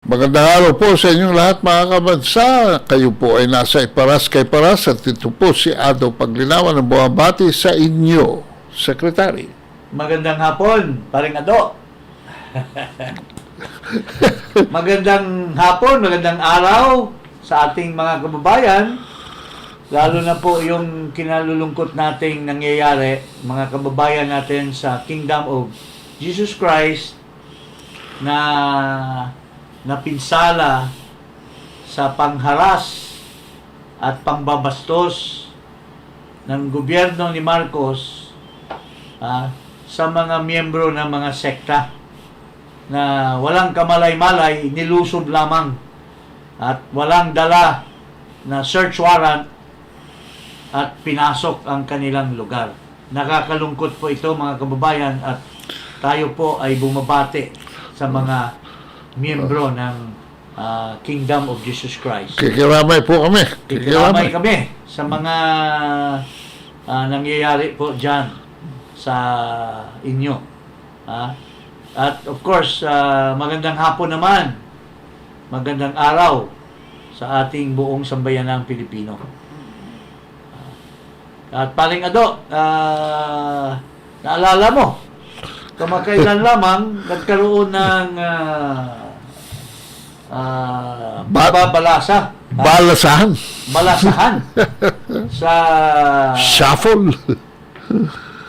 Magandang araw po sa inyong lahat mga kabansa. Kayo po ay nasa Iparas kay Paras at ito po si Ado Paglinawan ng bumabati sa inyo, Secretary. Magandang hapon, paring Ado. Magandang hapon, magandang araw sa ating mga kababayan. Lalo na po yung kinalulungkot nating nangyayari, mga kababayan natin sa Kingdom of Jesus Christ na napinsala sa pangharas at pangbabastos ng gobyerno ni Marcos sa mga miyembro ng mga sekta na walang kamalay-malay, nilusob lamang at walang dala na search warrant at pinasok ang kanilang lugar. Nakakalungkot po ito mga kababayan at tayo po ay bumabati sa mga miyembro ng Kingdom of Jesus Christ. Kikiramay po kami. Kikiramay kami sa mga nangyayari po dyan sa inyo. At of course, magandang hapon naman, magandang araw sa ating buong sambayanang Pilipino. At paring Ado, naalala mo, kamakailan lamang nagkaroon ng balasahan sa shuffle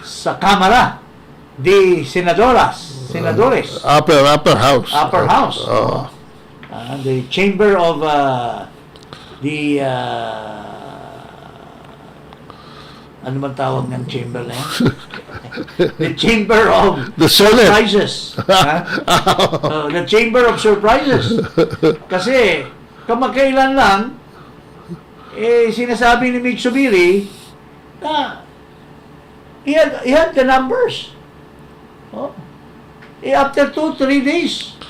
sa Kamara de Senadores, upper house. The chamber of the ano man tawag ng chamber na yan? The chamber of The Senate. surprises. The chamber of surprises. Kasi kamakailan lang sinasabi ni Mitsubiri na he had the numbers. After 2-3 days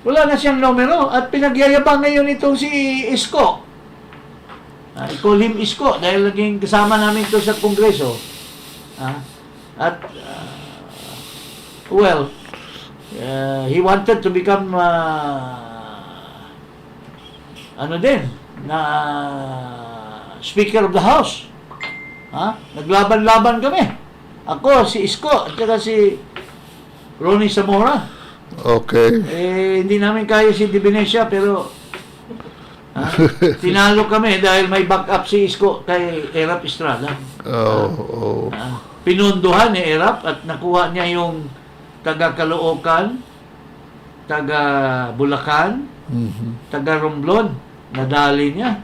wala na siyang numero at pinagyayabang ngayon itong si Isko. I call him Isko dahil naging kasama namin ito sa Kongreso. He wanted to become Speaker of the House. Naglaban-laban kami. Ako, si Isko, at saka si Ronnie Zamora. Okay. Hindi namin kaya si Divinesia, pero tinalo kami dahil may backup si Isko kay Erap Estrada. Pinunduhan ni Erap at nakuha niya yung taga Caloocan, taga Bulacan, taga Romblon. Nadali niya.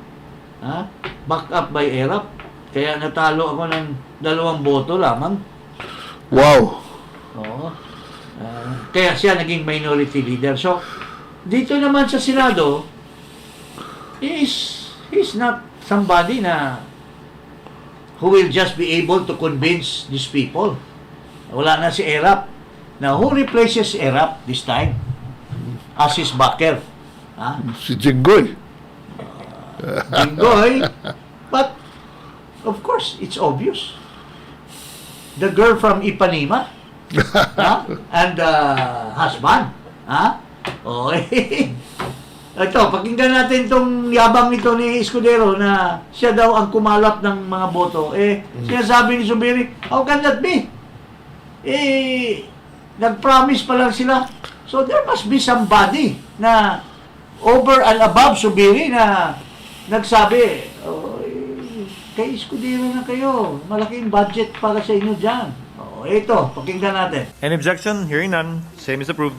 Backup by Erap. Kaya natalo ako ng 2 boto lamang. Wow. Kaya siya naging minority leader. So, dito naman sa Senado, he's not somebody who will just be able to convince these people. Wala na si Erap. Now, who replaces Erap this time? As his backer. Si Jinggoy. Jinggoy. But, of course, it's obvious. The girl from Ipanema and husband. Ito, pakinggan natin itong yabang nito ni Escudero na siya daw ang kumalap ng mga boto. Sinasabi ni Zubiri, how can that be? Nag-promise pa lang sila. So there must be somebody na over and above Zubiri na nagsabi, kay Escudero na kayo. Malaking budget para sa inyo dyan. Ito, pakinggan natin. Any objection? Hearing none. Same is approved.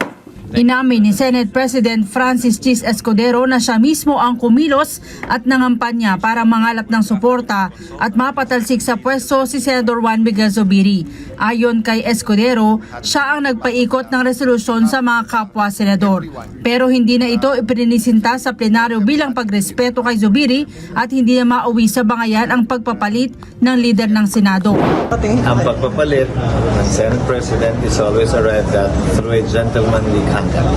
Inamin ni Senate President Francis Chis Escudero na siya mismo ang kumilos at nangampanya para mangalap ng suporta at mapatalsik sa pwesto si Senador Juan Miguel Zubiri. Ayon kay Escudero, siya ang nagpaikot ng resolusyon sa mga kapwa senador. Pero hindi na ito ipininisinta sa plenaryo bilang pagrespeto kay Zubiri at hindi na mauwi sa bangayan ang pagpapalit ng lider ng Senado. Ang pagpapalit ng Senate President is always arrived at through a gentlemanly conduct.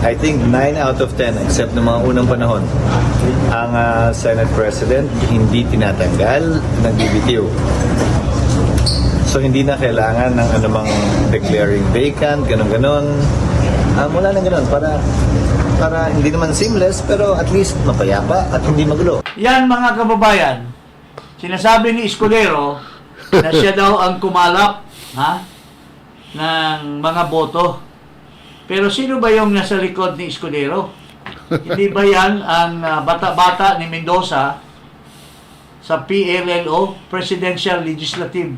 I think 9 out of 10, except ng mga unang panahon, ang Senate President hindi tinatanggal, nagbibitiw. So hindi na kailangan ng anumang declaring vacant, ganon-ganon. Wala na ganon para para hindi naman seamless pero at least mapayapa at hindi magulo. Yan mga kababayan, sinasabi ni Escudero na siya daw ang kumalap ng mga boto. Pero sino ba yung nasa likod ni Escudero? Hindi ba yan ang bata-bata ni Mendoza sa PLLO, Presidential Legislative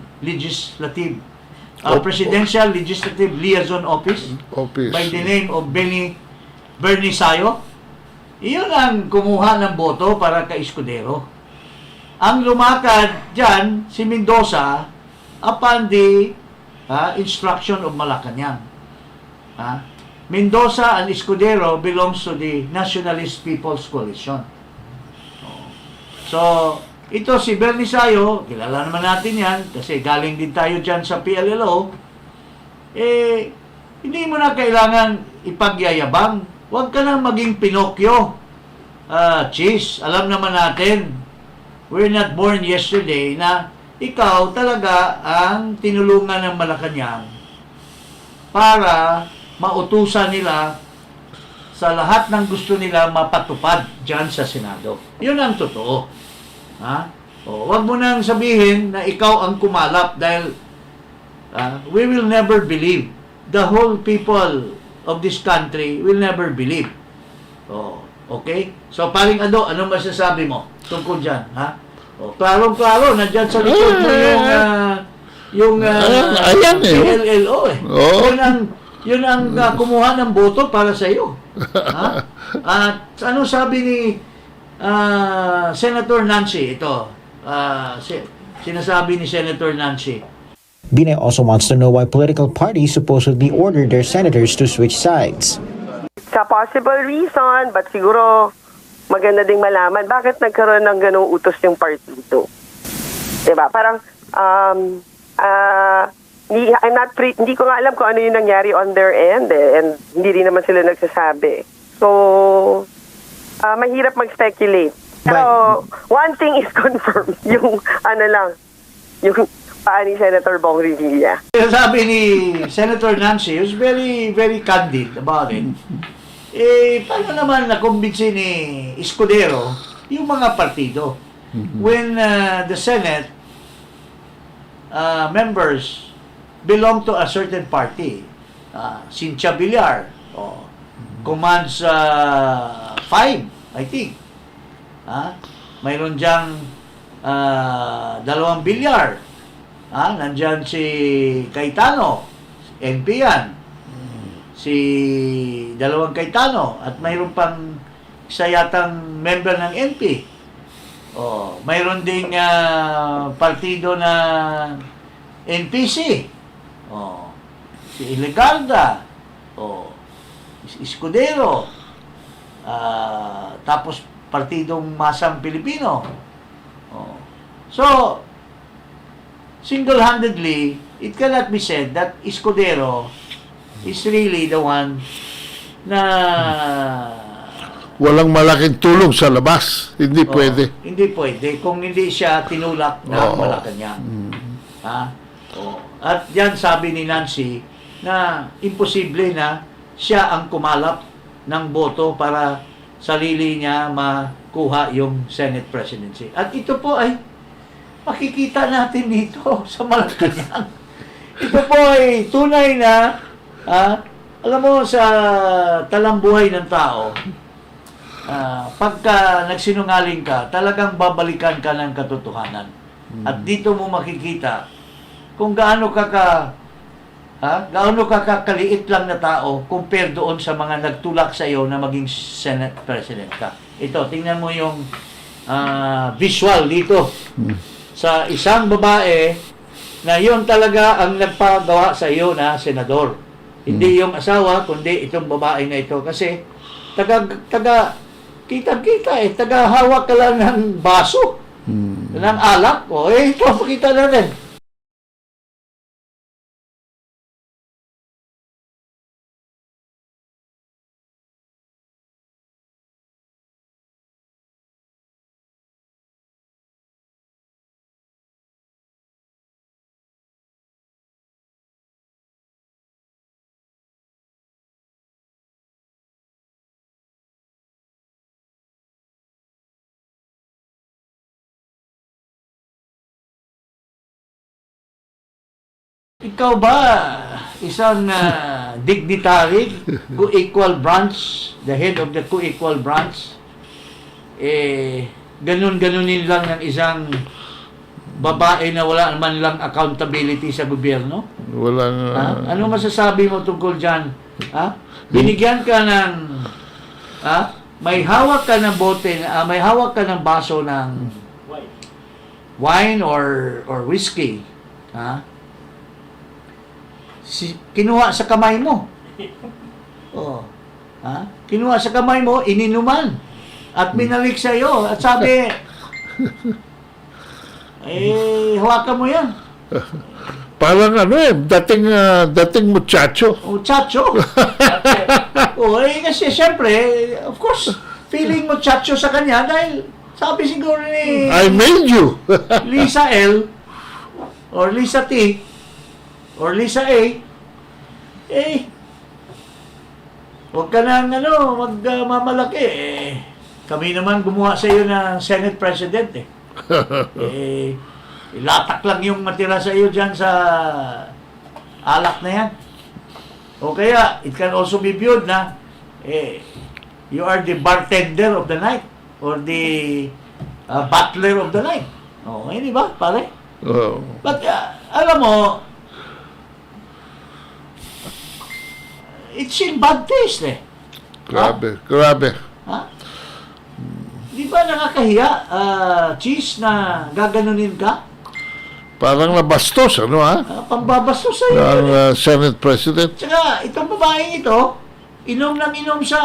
Presidential Legislative Liaison Office by the name of Bernie Sayo? Iyon ang kumuha ng boto para kay Escudero. Ang lumakad dyan, si Mendoza, upon the instruction of Malacanang. Mendoza and Escudero belongs to the Nationalist People's Coalition. So, ito si Bernie Sayo, kilala naman natin yan, kasi galing din tayo dyan sa PLLO, hindi mo na kailangan ipagyayabang. Huwag ka nang maging Pinocchio. Cheese, alam naman natin, we're not born yesterday na ikaw talaga ang tinulungan ng Malacanang para mautusan nila sa lahat ng gusto nila mapatupad dyan sa Senado. Yun ang totoo. Huwag mo nang sabihin na ikaw ang kumalap dahil we will never believe. The whole people of this country will never believe. Okay? So, paring Ado, ano masasabi mo tungkol dyan? Klaro-klaro, nandyan sa likod mo yung PLLO eh. Yun ang kumuha ng boto para sa iyo. At ano sabi ni Senator Nancy ito? Sinasabi ni Senator Nancy. Binay also wants to know why political parties supposedly ordered their senators to switch sides. Sa possible reason, but siguro maganda ding malaman bakit nagkaroon ng ganung utos yung partido. Diba? Parang hindi ko nga alam kung ano yung nangyari on their end and hindi rin naman sila nagsasabi. So, mahirap mag-speculate. Pero, one thing is confirmed, yung paa ni Senator Bong Revilla. Sabi ni Senator Nancy, was very, very candid about it. Paano naman nakumbinsi ni Escudero yung mga partido? When the Senate members belong to a certain party. Cynthia Villar commands 5, I think. Mayroon diyang 2 Villar. Nandyan si Cayetano, NP yan. Si 2 Cayetano at mayroon pang isa yatang member ng NP. Mayroon ding partido na NPC. Si Ilegalda, si Escudero, tapos Partidong Masang Pilipino. So, single-handedly, it cannot be said that Escudero is really the one na walang malaking tulong sa labas. Hindi pwede. Hindi pwede kung hindi siya tinulak ng Malacanang. At yan sabi ni Nancy na imposible na siya ang kumalap ng boto para sarili niya makuha yung Senate presidency. At ito po ay makikita natin dito sa Malacanang. Ito po ay tunay na alam mo sa talambuhay ng tao, pagka nagsinungaling ka, talagang babalikan ka ng katotohanan. At dito mo makikita kung gaano kakaliit lang na tao compare doon sa mga nagtulak sa iyo na maging Senate President ka. Ito, tingnan mo yung visual dito sa isang babae na yun talaga ang nagpagawa sa iyo na senador. Hindi yung asawa, kundi itong babae na ito. Kasi kitang-kita taga-hawak ka lang ng baso, ng alak. Ito, pakita natin. ikaw ba isang dignitary, co-equal branch, the head of the co-equal branch, ganun-ganunin lang ng isang babae na wala man lang accountability sa gobyerno? Wala na. Ha? Ano masasabi mo tungkol dyan? Ha? Binigyan ka ng may hawak ka ng bote, may hawak ka ng baso ng wine or whiskey. Ha? Kinuha sa kamay mo. Oh. Ha? Kinuha sa kamay mo, ininuman. At binalik sa iyo. At sabi, hawakan mo yan. Parang dating muchacho. Muchacho. Kasi siyempre, of course, feeling muchacho sa kanya dahil sabi siguro ni I made you. Lisa L or Lisa T or Lisa A, huwag ka nang magmamalaki. Kami naman gumawa sa iyo ng Senate President ilatak lang yung matira sa iyo dyan sa alak na yan. O kaya, it can also be viewed na you are the bartender of the night or the butler of the night. Hindi ba, pare? Oh. But, alam mo, it's in bad taste Grabe. Ha? Di ba nakakahiya, cheese, na gaganunin ka? Parang nabastos, Pambabastos sa'yo. Ng Senate President. Tsaka, itong babaeng ito, inom ng inom sa,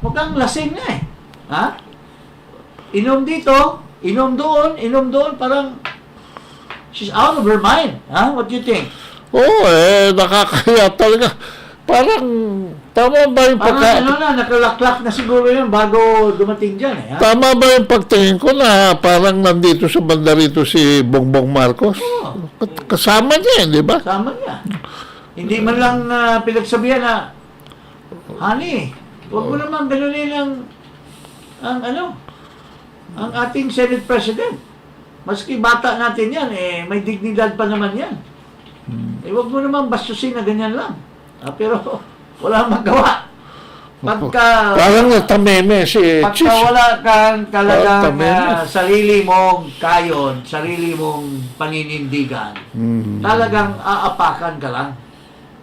mukhang lasing na Ha? Inom dito, inom doon, parang, she's out of her mind. What do you think? Oo, nakakahiya talaga. Parang, tama ba yung nakalaklak na siguro yun bago dumating dyan Tama ba yung pagtingin ko na parang nandito sa banda rito si Bongbong Marcos? Kasama niya, di ba? Kasama niya. Hindi man lang pinagsabihan na, honey, huwag mo naman ganunin ang ating Senate President. Maski bata natin yan, may dignidad pa naman yan. Huwag mo naman bastusin na ganyan lang. Pero wala magawa. Parang natameme si Pagka Chis. wala kang talagang sarili mong kayon, sarili mong paninindigan, talagang aapakan ka lang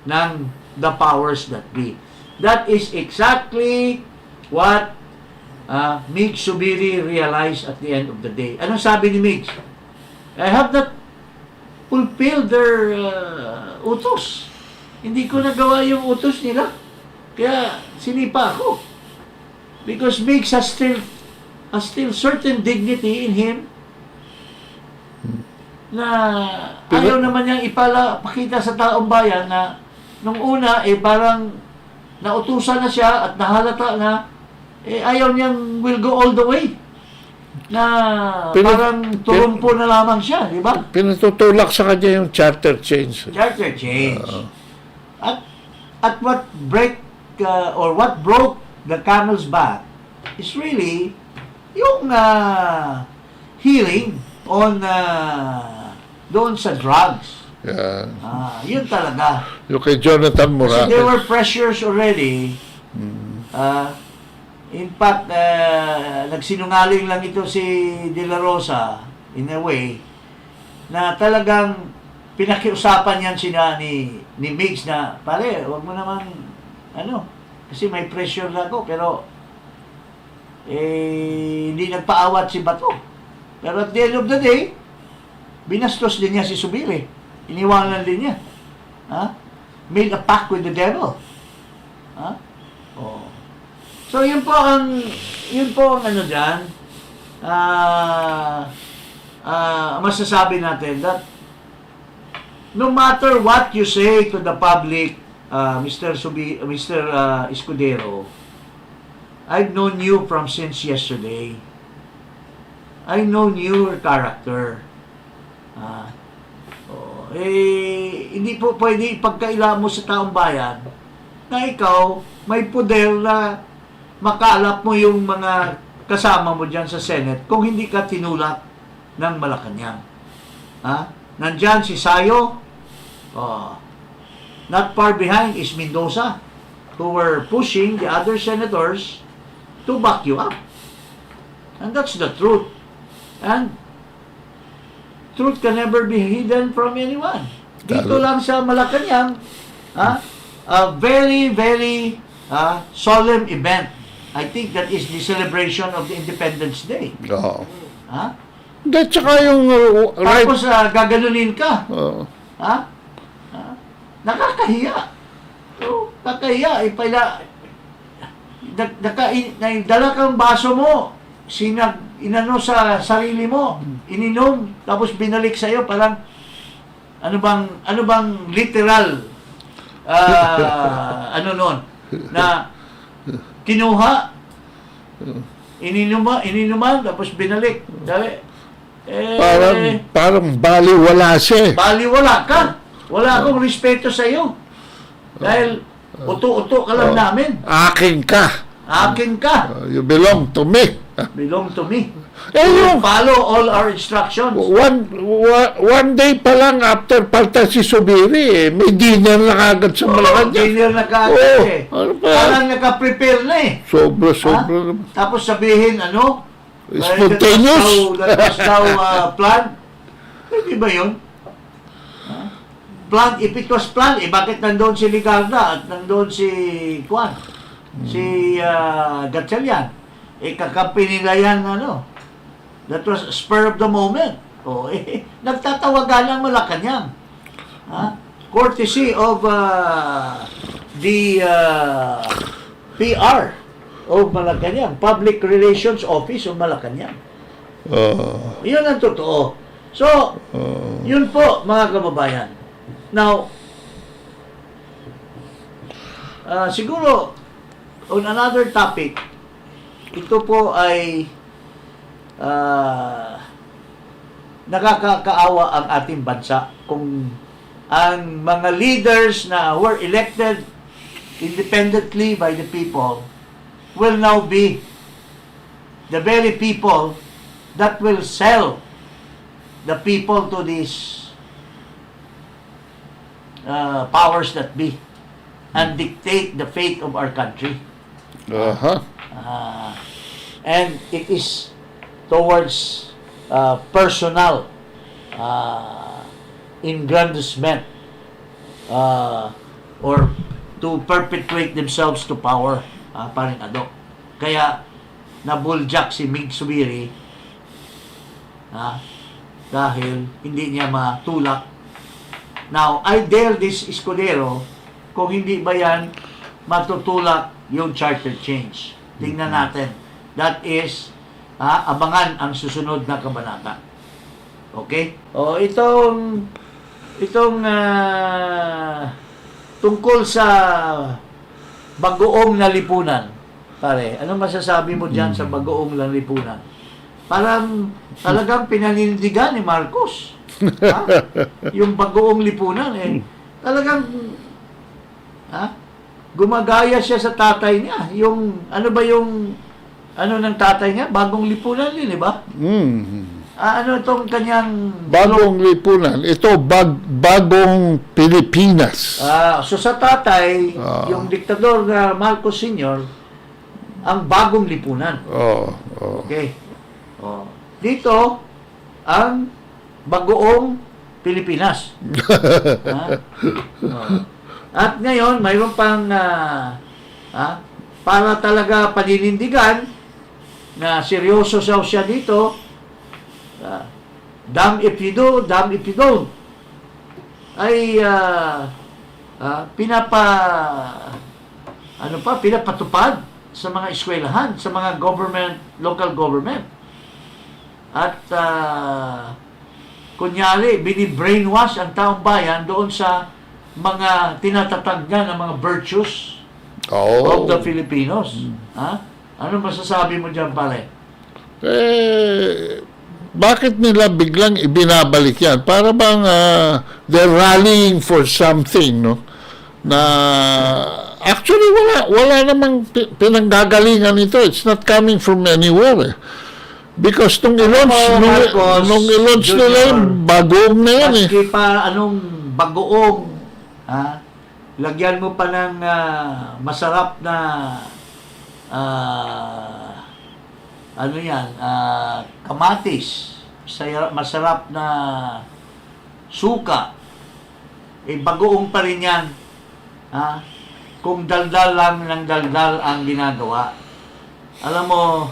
ng the powers that be. That is exactly what Mig Subiri realized at the end of the day. Anong sabi ni Mig? I have not fulfilled their utos. Hindi ko nagawa yung utos nila. Kaya sinipa ako. Because Migs has still certain dignity in him na ayaw naman niyang pakita sa taong bayan na nung una parang nautusan na siya at nahalata na ayaw niyang will go all the way. Na parang turumpo na lamang siya, di ba? Pinatutulak sa kanya yung charter change. Charter change. At what what broke the camel's back is really yung healing on doon sa drugs. Yun talaga. Yung kay Jonathan Moraes. Kasi there were pressures already. In fact, nagsinungaling lang ito si De La Rosa in a way na talagang pinakiusapan yan ni Migs na, pare, wag mo naman, kasi may pressure na ako, pero, hindi nagpaawat si Bato. Pero at the end of the day, binastos din niya si Subiri. Iniwanan din niya. Made a pact with the devil. So, yun po ang dyan, masasabi natin that no matter what you say to the public, Mr. Escudero, I've known you from since yesterday. I've known your character. Hindi po pwede ipagkaila mo sa taong bayan na ikaw may poder na makalap mo yung mga kasama mo dyan sa Senate kung hindi ka tinulak ng Malacanang. Nandyan si Sayo, Not far behind is Mendoza, who were pushing the other senators to back you up. And that's the truth. And truth can never be hidden from anyone. Dito lang sa Malacanang, a very, very solemn event. I think that is the celebration of the Independence Day. Oo. Ha? Hindi, tsaka yung right. Tapos gaganunin ka. Oo. Nakakahiya. So, nakakahiya. Dala kang baso mo, inano sa sarili mo, ininom, tapos binalik sa'yo, parang, ano bang literal, ano nun, na kinuha, ininuman, tapos binalik. Dali. Parang baliwala siya. Baliwala ka. Wala akong respeto sa iyo. Dahil uto-uto ka lang namin. Akin ka. Akin ka. You belong to me. Belong to me. Yung Follow all our instructions. one day pa lang after palta si Subiri, may dinner na kagad sa Malacanang. Dinner na kaagad eh. Ano pa? Parang naka-prepare na eh. Sobra. Tapos sabihin, Spontaneous. That was daw planned. Hindi ba yun? Planned, if it was planned, bakit nandoon si Ligarda at nandoon si Juan? Si Gatchalian? Kakampi nila yan, that was spur of the moment. Nagtatawagan ng Malacanang. Courtesy of the PR of Malacanang, Public Relations Office of Malacanang. Yun ang totoo. So, yun po, mga kababayan. Now, siguro, on another topic, ito po ay nakakaawa ang ating bansa kung ang mga leaders na were elected independently by the people will now be the very people that will sell the people to these powers that be and dictate the fate of our country. And it is towards personal engrandizement or to perpetuate themselves to power, paring Ado. Kaya nabuljak si Mig Subiri dahil hindi niya matulak. Now, I dare this Escudero kung hindi ba yan matutulak yung charter change. Tingnan natin. That is, abangan ang susunod na kabanata. Okay? Itong tungkol sa bagoong na lipunan. Pare, ano masasabi mo dyan sa bagoong na lipunan? Parang talagang pinanindigan ni Marcos. Yung bagoong lipunan talagang gumagaya siya sa tatay niya. Yung ng tatay niya, bagong lipunan din, di ba? Ano itong kanyang bagong lipunan. Ito bagong Pilipinas. So sa tatay, yung diktador na Marcos Sr., ang bagong lipunan. Okay. Dito ang bagoong Pilipinas. At ngayon, mayroon pang para talaga paninindigan na seryoso siya dito. Damn if you do, damn if you don't. Ay pinapatupad sa mga eskwelahan, sa mga government, local government. At kunyari, bini-brainwash ang taong bayan doon sa mga tinatatag niya ng mga virtues of the Filipinos. Ano masasabi mo dyan, pare? Bakit nila biglang ibinabalik yan? Para bang they're rallying for something, no? Na actually wala namang pinanggagalingan ito. It's not coming from anywhere. Because nung i-launch nila yung bagong na yan Maski pa anong bagoong, lagyan mo pa ng masarap na kamatis, masarap na suka, bagoong pa rin yan. Kung daldal lang ng daldal ang ginagawa. Alam mo,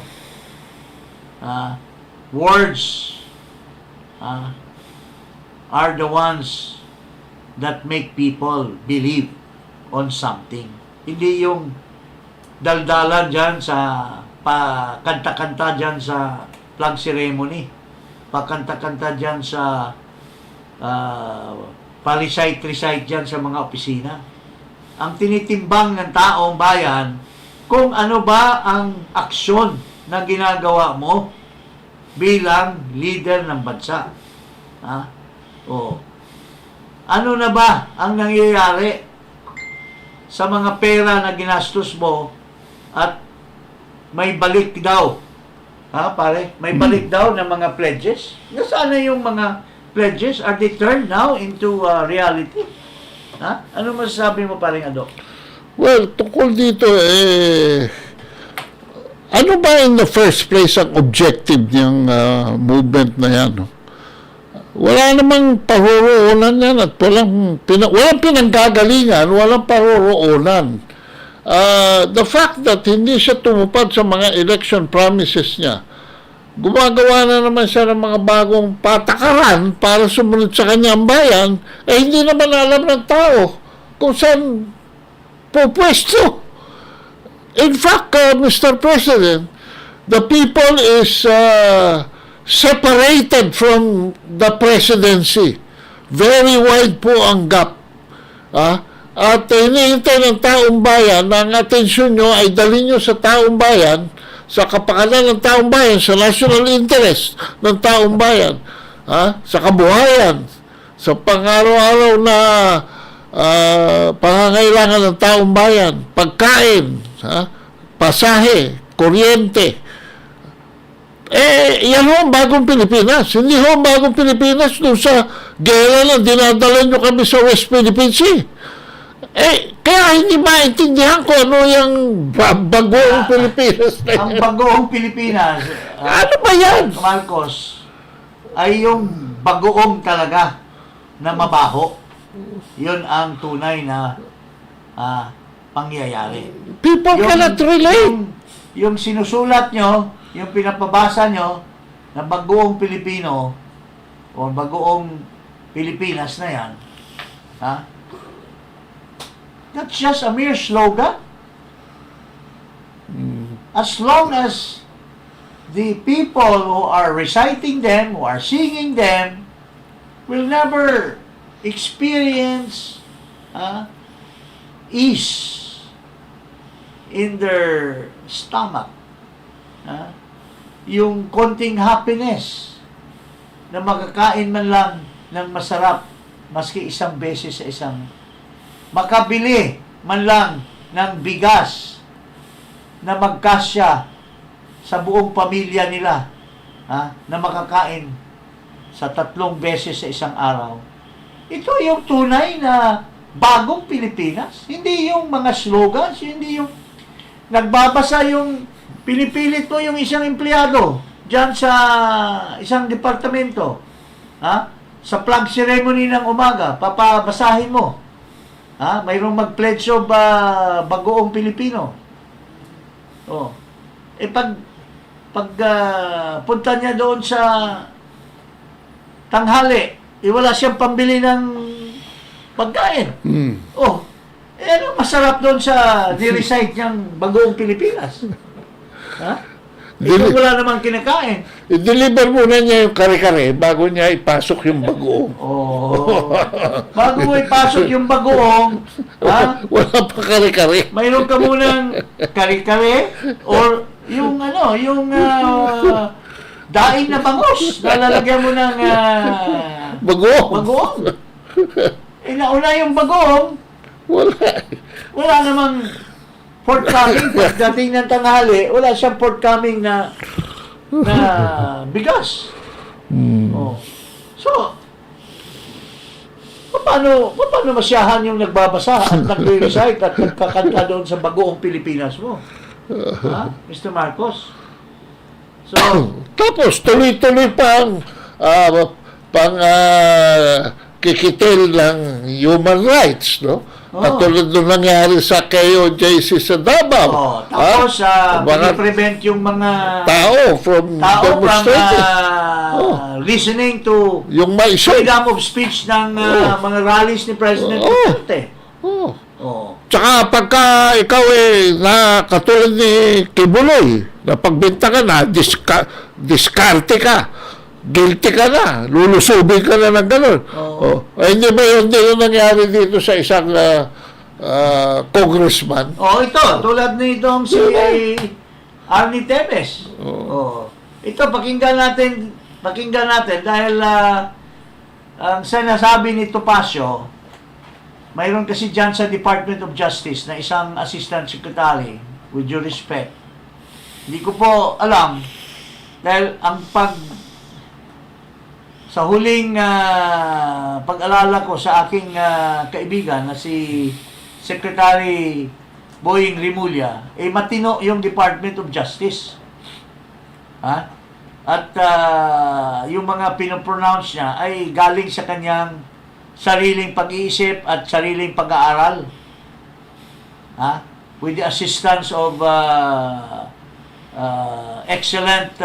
words are the ones that make people believe on something. Hindi yung daldalan dyan sa pakanta-kanta dyan sa flag ceremony, pakanta-kanta dyan sa pa-recite-recite dyan sa mga opisina. Ang tinitimbang ng taong bayan kung ano ba ang aksyon na ginagawa mo bilang leader ng bansa. Ano na ba ang nangyayari sa mga pera na ginastos mo at may balik daw? Pare? May balik daw ng mga pledges? Nasaan na yung mga pledges? Are they turned now into reality? Ano masasabi mo, paring Ado? Well, tungkol dito, ano ba in the first place ang objective niyang movement na yan? No? Wala namang paruroonan yan at walang pinanggagalingan, walang paruroonan. The fact that hindi siya tumupad sa mga election promises niya, gumagawa na naman siya ng mga bagong patakaran para sumunod sa kanyang bayan, hindi naman alam ng tao kung saan pupwesto. In fact, Mr. President, the people is separated from the presidency. Very wide po ang gap. At hinihintay ng taong bayan na ang atensyon nyo ay dalhin nyo sa taong bayan, sa kapakanan ng taong bayan, sa national interest ng taong bayan, sa kabuhayan, sa pang-araw-araw na pangangailangan ng taong bayan, pagkain, pasahe, kuryente. Yan ho ang bagong Pilipinas. Hindi ho ang bagong Pilipinas doon sa gera na dinadala nyo kami sa West Philippine Sea. Kaya hindi maintindihan ko ano yung bagoong Pilipinas na yan. Ang bagoong Pilipinas, ano ba yan? Marcos, ay yung bagoong talaga na mabaho. Yun ang tunay na pangyayari. People cannot relate. Yung sinusulat nyo, yung pinapabasa nyo, na bagoong Pilipino, o bagoong Pilipinas na yan, that's just a mere slogan. As long as the people who are reciting them, who are singing them, will never experience ease in their stomach. Yung konting happiness na makakain man lang ng masarap maski isang beses sa isang, makabili man lang ng bigas na magkasya sa buong pamilya nila, na makakain sa 3 beses sa isang araw. Ito yung tunay na bagong Pilipinas. Hindi yung mga slogans, hindi yung nagbabasa yung pinipilit mo yung isang empleyado dyan sa isang departamento, sa flag ceremony ng umaga, papabasahin mo. Mayroong mag-pledge of bagoong Pilipino. Pag punta niya doon sa tanghali, wala siyang pambili ng pagkain. Ano masarap doon sa ni-recite niyang bagoong Pilipinas? Ito wala namang kinakain. I-deliver muna niya yung kare-kare bago niya ipasok yung bagoong. Bago mo ipasok yung bagoong, wala pa kare-kare. mayroon ka munang kare-kare or yung daing na bangus na lalagyan mo ng bagoong. Nauna yung bagoong, wala namang forthcoming. Pagdating ng tanghali, wala siyang forthcoming na bigas. So, paano masyahan yung nagbabasa at nagre-recite at nagkakanta doon sa bagoong Pilipinas mo? Ha? Mr. Marcos? So, Tapos tuloy-tuloy pang kikitil ng human rights, no? Katulad nung nangyari sa KOJC sa Davao. tapos, prevent yung mga tao from demonstrating. listening to Yung may freedom of speech ng mga rallies ni President Duterte. Tsaka pagka ikaw katulad ni Kibuloy, na pagbinta ka na, diskarte ka, guilty ka na, lulusubin ka na ng gano'n. Hindi ba yun din nangyari dito sa isang congressman? Ito, tulad nitong si Arnie Teves. Ito, pakinggan natin dahil ang sinasabi ni Topacio, mayroon kasi dyan sa Department of Justice na isang assistant secretary, with due respect. Hindi ko po alam dahil sa huling pag-alala ko sa aking kaibigan na si Secretary Boying Rimulya, matino yung Department of Justice. At yung mga pinopronounce niya ay galing sa kanyang sariling pag-iisip at sariling pag-aaral. With the assistance of excellent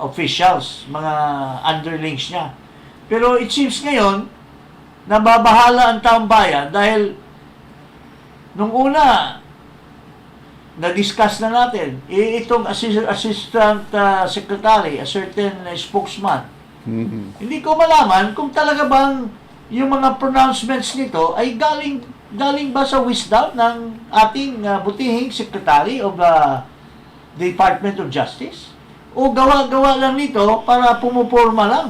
officials, mga underlings niya. Pero it seems ngayon, nababahala ang taong bayan dahil nung una, na-discuss na natin, itong assistant secretary, a certain spokesman, hindi ko malaman kung talaga bang yung mga pronouncements nito ay galing ba sa wisdom ng ating butihing Secretary of the Department of Justice? O gawa-gawa lang nito para pumuporma lang?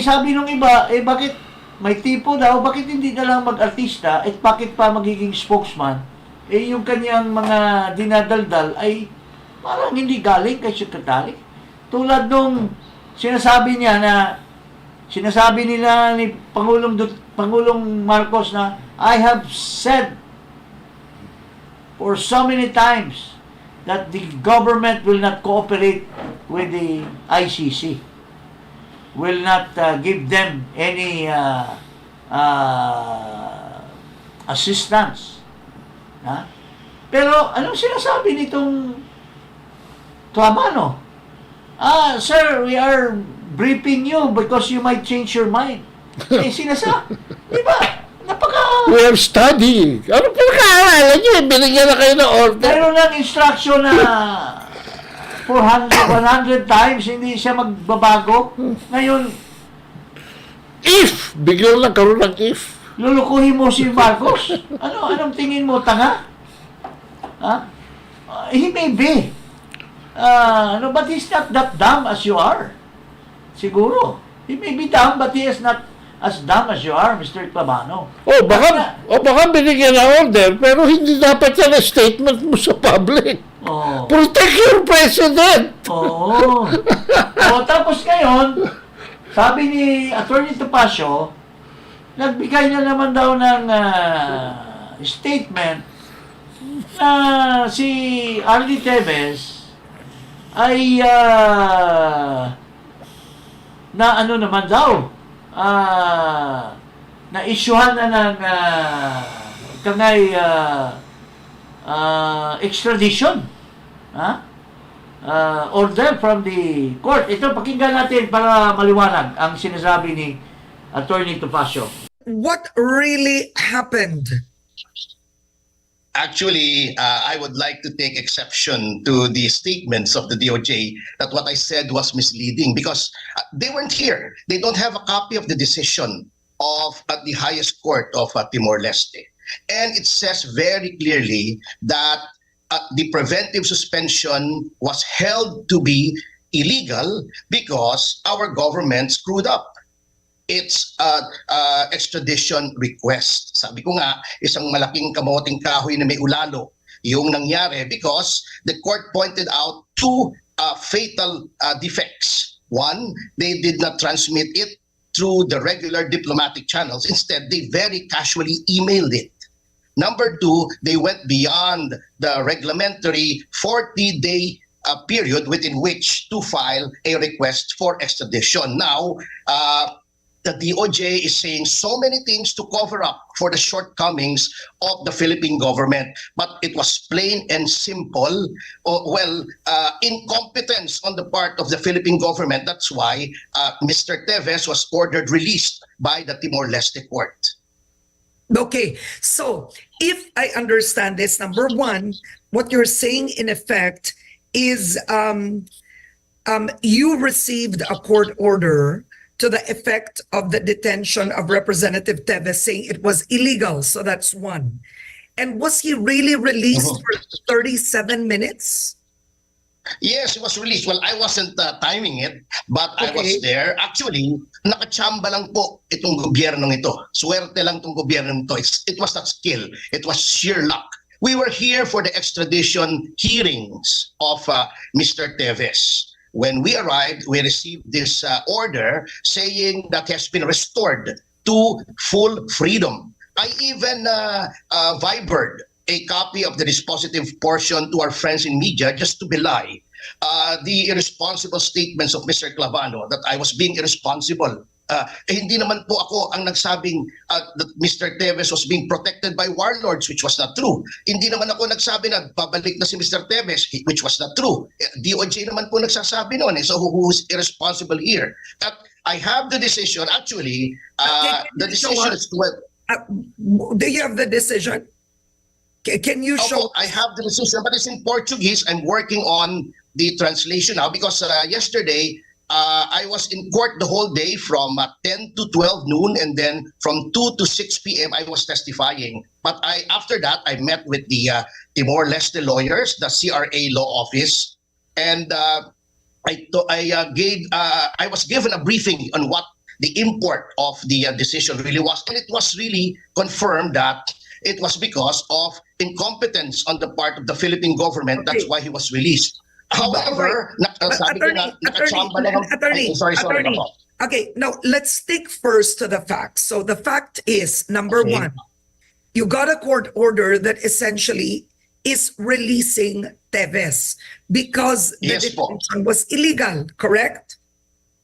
Sabi nung iba, bakit may tipo daw, bakit hindi na lang mag-artista at bakit pa magiging spokesman? Yung kanyang mga dinadaldal ay parang hindi galing kay Secretary. Tulad nung sinasabi nila ni Pangulong Marcos na I have said for so many times that the government will not cooperate with the ICC, will not give them any assistance. Pero anong sinasabi nitong Clamano? Sir, we are briefing you because you might change your mind. Sinasabi, di ba? We are studying. Ano pinag-aaralan nyo? Binigyan na kayo ng order. Mayroon ng instruction na 100 times, hindi siya magbabago. Ngayon, biglang nagkaroon ng if. lulukuhin mo si Marcos. Anong tingin mo, tanga? He may be. But he's not that dumb as you are. Siguro. He may be dumb, but he is not as dumb as you are, Mr. Clamano. Baka binigyan ng order, pero hindi dapat yan ang statement mo sa public. Protect your president! Tapos ngayon, sabi ni Attorney Topacio, nagbigay na naman daw ng statement na si Arlie Teves ay na naman daw na-issuehan na ng extradition order from the court. Ito, pakinggan natin para maliwanag ang sinasabi ni Attorney Topacio. What really happened? Actually, I would like to take exception to the statements of the DOJ that what I said was misleading because they weren't here. They don't have a copy of the decision of the highest court of Timor-Leste. And it says very clearly that the preventive suspension was held to be illegal because our government screwed up its extradition request. Sabi ko nga, isang malaking kamoting kahoy na may ulalo yung nangyari because the court pointed out two fatal defects One, they did not transmit it through the regular diplomatic channels. Instead, they very casually emailed it. Number two, they went beyond the reglementary 40-day period within which to file a request for extradition. Now, the DOJ is saying so many things to cover up for the shortcomings of the Philippine government, but it was plain and simple. Incompetence on the part of the Philippine government. That's why Mr. Teves was ordered released by the Timor-Leste court. Okay, so if I understand this, number one, what you're saying in effect is you received a court order to the effect of the detention of Representative Teves, saying it was illegal. So that's one. And was he really released for 37 minutes? Yes, it was released. Well, I wasn't timing it, but I was there. Actually, nakachamba lang po itong gobyernong ito. Swerte lang itong gobyernong ito. It was not skill. It was sheer luck. We were here for the extradition hearings of Mr. Teves. When we arrived, we received this order saying that he has been restored to full freedom. I even vibered a copy of the dispositive portion to our friends in media just to belie the irresponsible statements of Mr. Clavano that I was being irresponsible. Hindi naman po ako ang nagsabing that Mr. Teves was being protected by warlords, which was not true. Hindi naman ako nagsabi na babalik na si Mr. Teves, which was not true. DOJ naman po nagsasabi noon. So who's irresponsible here? I have the decision. Actually, the decision is do you have the decision? Can you show? I have the decision, but it's in Portuguese. I'm working on the translation now because yesterday I was in court the whole day from 10 to 12 noon, and then from 2 to 6 p.m. I was testifying. But after that, I met with the Timor-Leste lawyers, the CRA law office, and I was given a briefing on what the import of the decision really was, and it was really confirmed that it was because of incompetence on the part of the Philippine government. That's why he was released. However, attorney. Okay, now let's stick first to the facts. So the fact is, number one, you got a court order that essentially is releasing Teves because the detention was illegal, correct?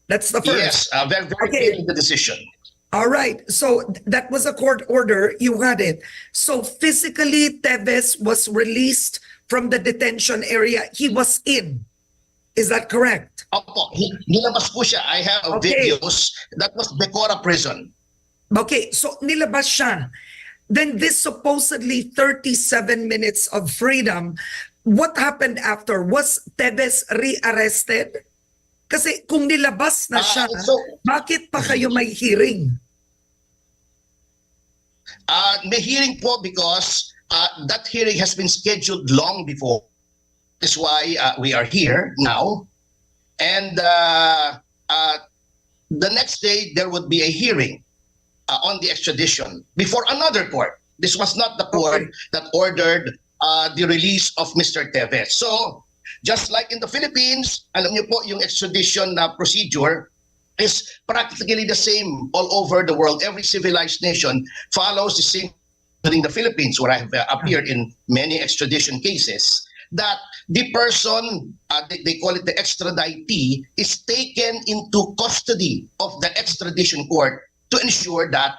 That's the first. Yes, very clear in the decision. All right, so that was a court order, you had it. So physically, Teves was released from the detention area he was in. Is that correct? Opo, nilabas po siya. I have videos. That was Becora prison. Okay, so nilabas siya. Then this supposedly 37 minutes of freedom, what happened after? Was Teves re-arrested? Kasi kung nilabas na siya, bakit pa kayo may hearing? May hearing po because that hearing has been scheduled long before. That's why we are here now. And the next day, there would be a hearing on the extradition before another court. This was not the court that ordered the release of Mr. Teves. So, just like in the Philippines, alam niyo po, yung extradition procedure is practically the same all over the world. Every civilized nation follows the same, including the Philippines, where I have appeared in many extradition cases, that the person, they call it the extraditee, is taken into custody of the extradition court to ensure that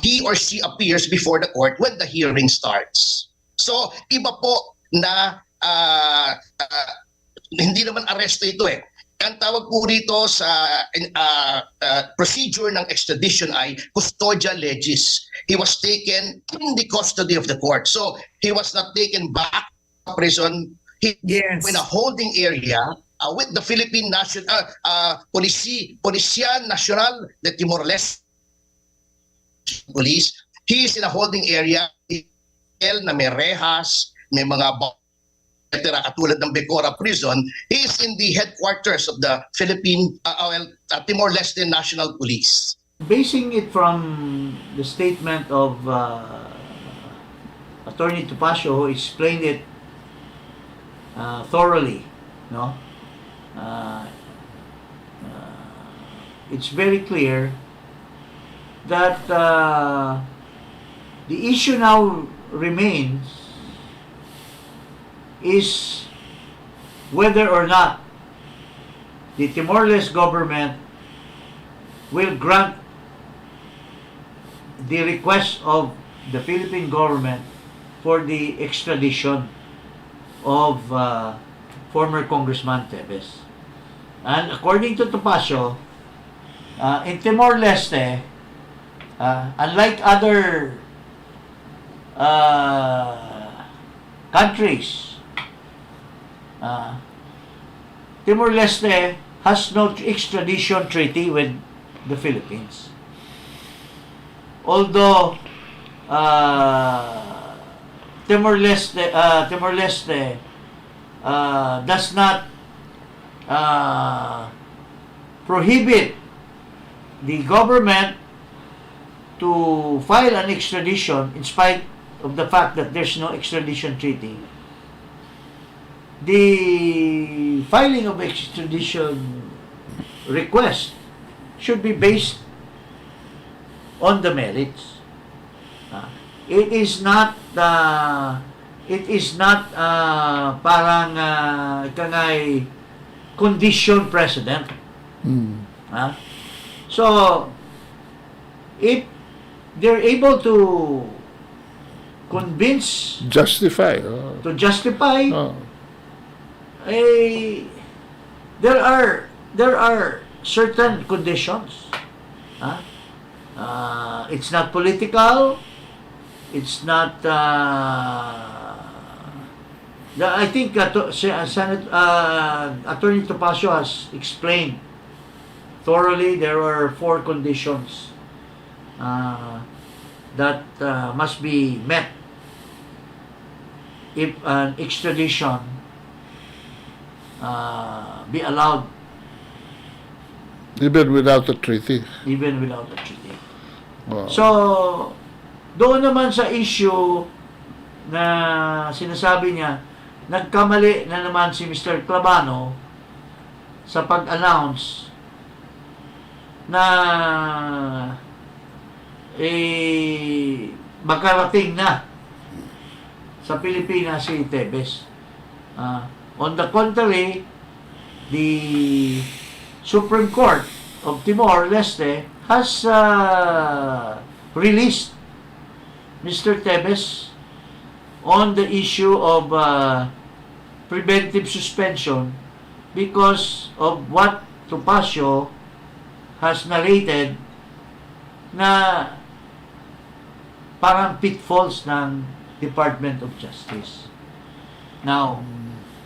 he or she appears before the court when the hearing starts. So, iba po na hindi naman aresto ito eh. Ang tawag po rito sa procedure ng extradition ay custodia legis. He was taken in the custody of the court. So, he was not taken back to prison. He was in a holding area with the Philippine National Policía Nacional de Timor-Leste Police. He is in a holding area na may rehas, may mga katulad ng Becora prison. He is in the headquarters of the Philippine Timor-Leste National Police. Basing it from the statement of Attorney Topacio, who explained it thoroughly, no? it's very clear that the issue now remains is whether or not the Timor-Leste government will grant the request of the Philippine government for the extradition of former Congressman Tevez. And according to Topacio, in Timor-Leste, unlike other countries, Timor-Leste has no extradition treaty with the Philippines. Although Timor-Leste does not prohibit the government to file an extradition in spite of the fact that there's no extradition treaty. The filing of extradition request should be based on the merits. It is not parang kangay condition precedent. So if they're able to convince Justify. to justify, there are certain conditions. It's not political. It's not. I think Senate Attorney Topacio has explained thoroughly. There are 4 conditions that must be met if an extradition be allowed, Even without a treaty. even without a treaty. Wow. So, doon naman sa issue na sinasabi niya, nagkamali na naman si Mr. Clavano sa pag-announce na makarating na sa Pilipinas si Tevez. On the contrary, the Supreme Court of Timor-Leste has released Mr. Tevez on the issue of preventive suspension because of what Topacio has narrated na parang pitfalls ng Department of Justice. Now,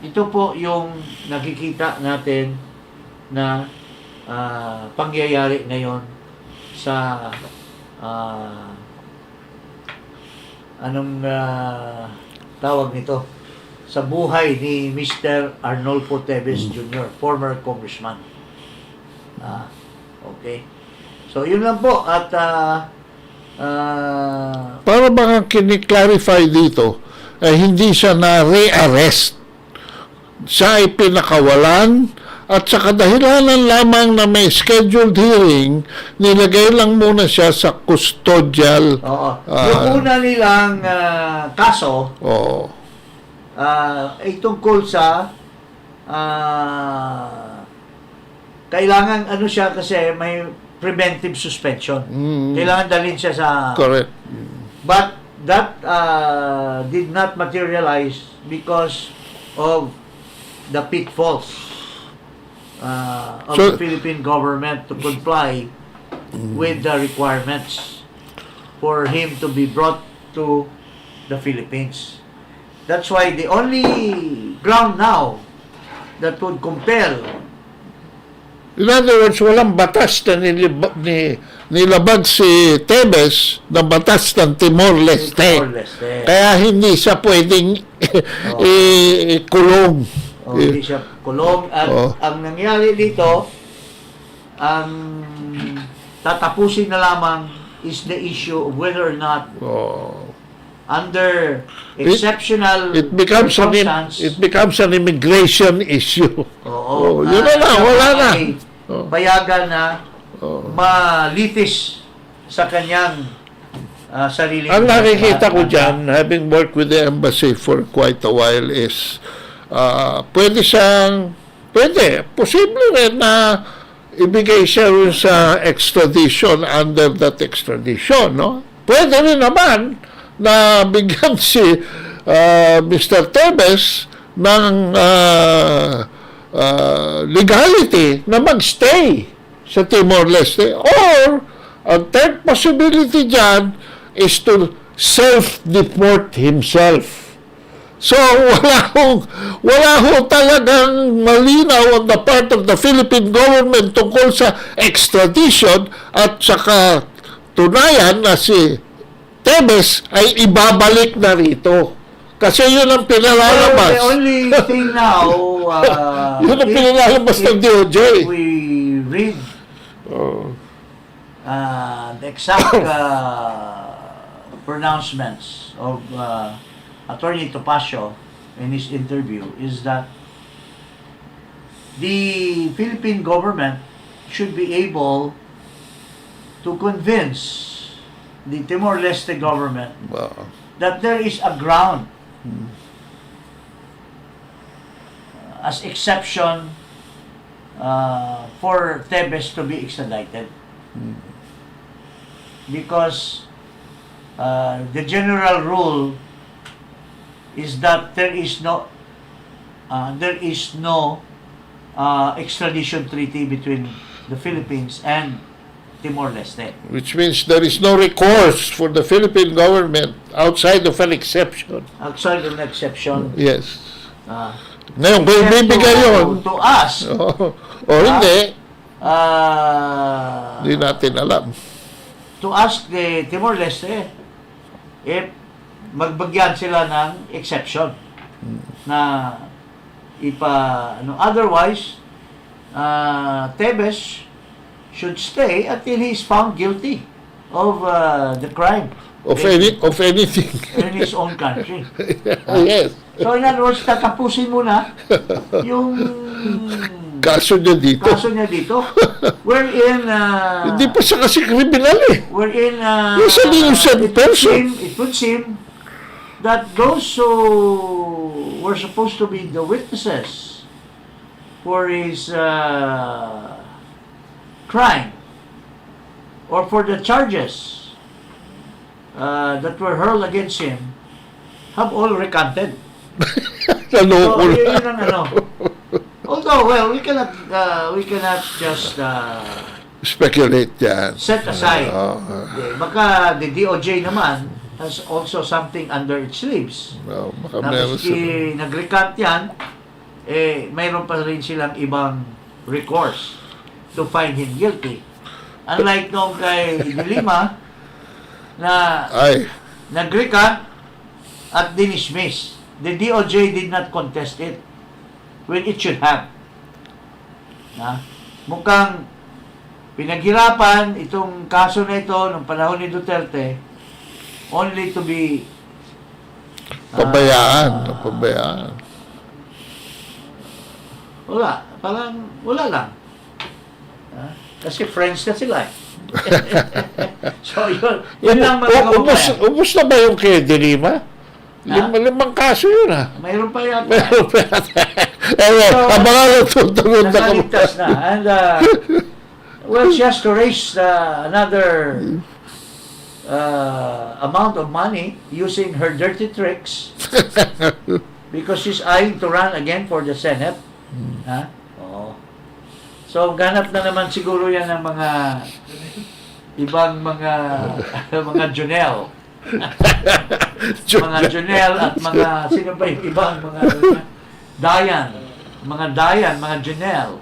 ito po yung nakikita natin na pangyayari ngayon sa tawag nito, sa buhay ni Mr. Arnolfo Tevez Jr., former congressman. Okay. So, yun lang po. At Para bang kini-clarify dito, hindi siya na re-arrest. Siya ay pinakawalan at sa kadahilanan lamang na may scheduled hearing, nilagay lang muna siya sa custodial. Yung una nilang kaso ay tungkol sa kailangan ano siya kasi may preventive suspension. Kailangan dalhin siya sa... Correct. But that did not materialize because of the pitfalls of the Philippine government to comply with the requirements for him to be brought to the Philippines. That's why the only ground now that would compel, in other words, walang batas na nilabag si Tevez na batas ng Timor-Leste. Kaya hindi siya pwedeng ikulong. Hindi siya kulong. At ang nangyari dito, ang tatapusin na lamang is the issue of whether or not under exceptional it becomes an immigration issue. Yun na lang, wala na. Payagan na malitis sa kanyang sariling... Ang nakikita ko dyan, having worked with the embassy for quite a while is posible rin na ibigay siya rin sa extradition under that extradition, no? Pwede rin naman na bigyan si Mr. Tebes ng legality na magstay sa Timor-Leste. Or, ang third possibility dyan is to self-deport himself. So, wala ho talagang malinaw on the part of the Philippine government tungkol sa extradition at saka tunayan na si Tebes ay ibabalik na rito. Kasi yun ang pinalalabas. The only thing now, yun ang pinalalabas ng DOJ. we read the exact pronouncements of Attorney Topacio in his interview is that the Philippine government should be able to convince the Timor-Leste government that there is a ground as exception for Tebes to be extradited. Because the general rule is that there is no extradition treaty between the Philippines and Timor-Leste. Which means there is no recourse for the Philippine government outside of an exception. Outside of an exception. Yes. Ngayon, kung ibibigay yun, to us, o hindi, hindi natin alam. to ask the Timor-Leste if magbagyan sila ng exception na otherwise Tebes should stay until he is found guilty of the crime Of anything. in his own country. Yes. So in other words, tatapusin muna yung Kaso niya dito. wherein Hindi pa siya kasi kriminal eh. wherein He's an innocent person. it would seem that those who were supposed to be the witnesses for his crime or for the charges that were hurled against him have all recanted. So, Naloko na. yun ang Although, well, we cannot just Speculate yan. set aside. Baka the DOJ naman has also something under its sleeves. Baka Na meron maski nag-recant yan, mayroon pa rin silang ibang recourse to find him guilty. Unlike nung kay Lima na nag-recant at dinismiss. The DOJ did not contest it when it should have. Mukhang pinaghirapan itong kaso na ito nung panahon ni Duterte only to be pabayaan. Parang wala lang. Kasi friends na sila. So yun lang mga Ubus na ba yung kay Lima? Limang kaso yun Mayroon pa yata. Abangan na tutunod na Nakaligtas na. And well, she has to raise another amount of money using her dirty tricks because she's eyeing to run again for the Senate. So, ganap na naman siguro yan ng mga ibang mga Junel. Mga Junel at mga sino pa yung ibang mga Dayan, mga Junel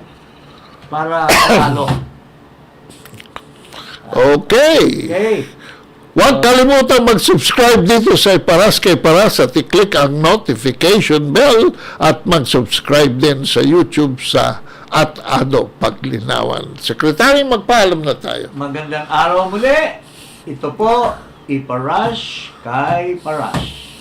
para panalo. Okay. Huwag kalimutan mag-subscribe dito sa Paras kay Paras at i-click ang notification bell at mag-subscribe din sa YouTube sa @Ado Paglinawan. Sekretary, magpaalam na tayo. Magandang araw muli. Ito po, Iparas kay Paras.